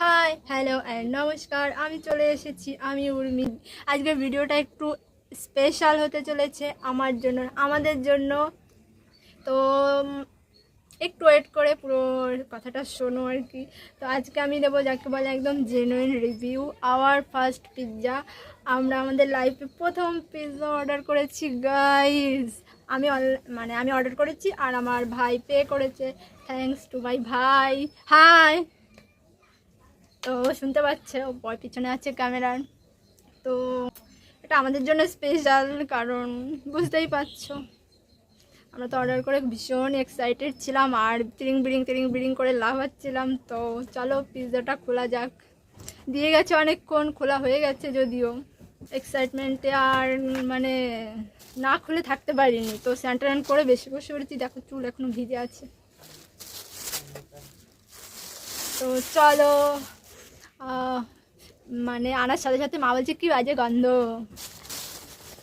Hi hello and নমস্কার, আমি চলে এসেছি, আমি উর্মি। আজকের ভিডিওটা একটু স্পেশাল হতে চলেছে আমার জন্য, আমাদের জন্য। তো একটু ওয়েট করে পুরো কথাটা শোনো আর কি। তো আজকে আমি দেবো যাকে বলে একদম genuine review, hour first pizza. আমরা আমাদের লাইফে প্রথম পিৎজা অর্ডার করেছি গাইস। আমি অর্ডার করেছি আর আমার ভাই পে করেছে। থ্যাঙ্কস টু মাই ভাই। হাই। তো শুনতে পাচ্ছে, ও পিছনে আছে ক্যামেরার। তো এটা আমাদের জন্য স্পেশাল, কারণ বুঝতেই পারছো আমরা তো অর্ডার করে ভীষণ এক্সাইটেড ছিলাম আর তিরিং বিরিং করে লাফাচ্ছিলাম। তো চলো পিৎজাটা খোলা যাক। দিয়ে গেছে অনেকক্ষণ, খোলা হয়ে গেছে যদিও। এক্সাইটমেন্টে আর মানে না খুলে থাকতে পারিনি, তো স্যান্টারান করে বেশি বসে পড়েছি। দেখো চুল এখনো ভিজে আছে। তো চলো মানে আনার সাথে সাথে মা বলছে কি বাজে গন্ধ।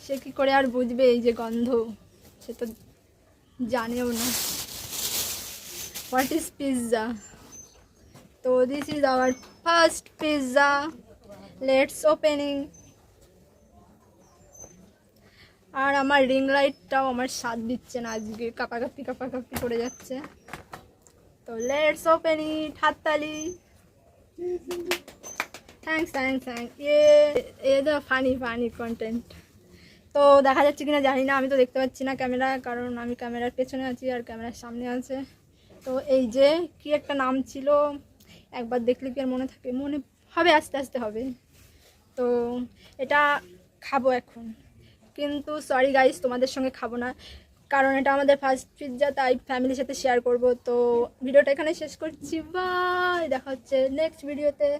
সে কি করে আর বুঝবে এই যে গন্ধ, সে তো জানেও না হোয়াট ইজ পিৎজা। তো this is our first pizza, let's opening. আর আমার রিং লাইটটাও আমার সাথ দিচ্ছে না আজকে, কাপাকাপি করে যাচ্ছে। তো লেটস ওপেন ইট, হাততালি। Thanks a the funny content. তো দেখা যাচ্ছে কিনা জানি না, আমি তো দেখতে পাচ্ছি না ক্যামেরা, কারণ আমি ক্যামেরার পেছনে আছি আর ক্যামেরার সামনে আছে। তো এই যে কি একটা নাম ছিল, একবার দেখলে কি আর মনে থাকে? মনে হবে, আস্তে আস্তে হবে। তো এটা খাবো এখন, কিন্তু সরি গাইস তোমাদের সঙ্গে খাবো না, কারণ এটা আমাদের ফার্স্ট পিৎজা, তাই ফ্যামিলির সাথে শেয়ার করব। তো ভিডিওটা এখানে শেষ করছি, বাই, দেখা হচ্ছে নেক্সট ভিডিওতে।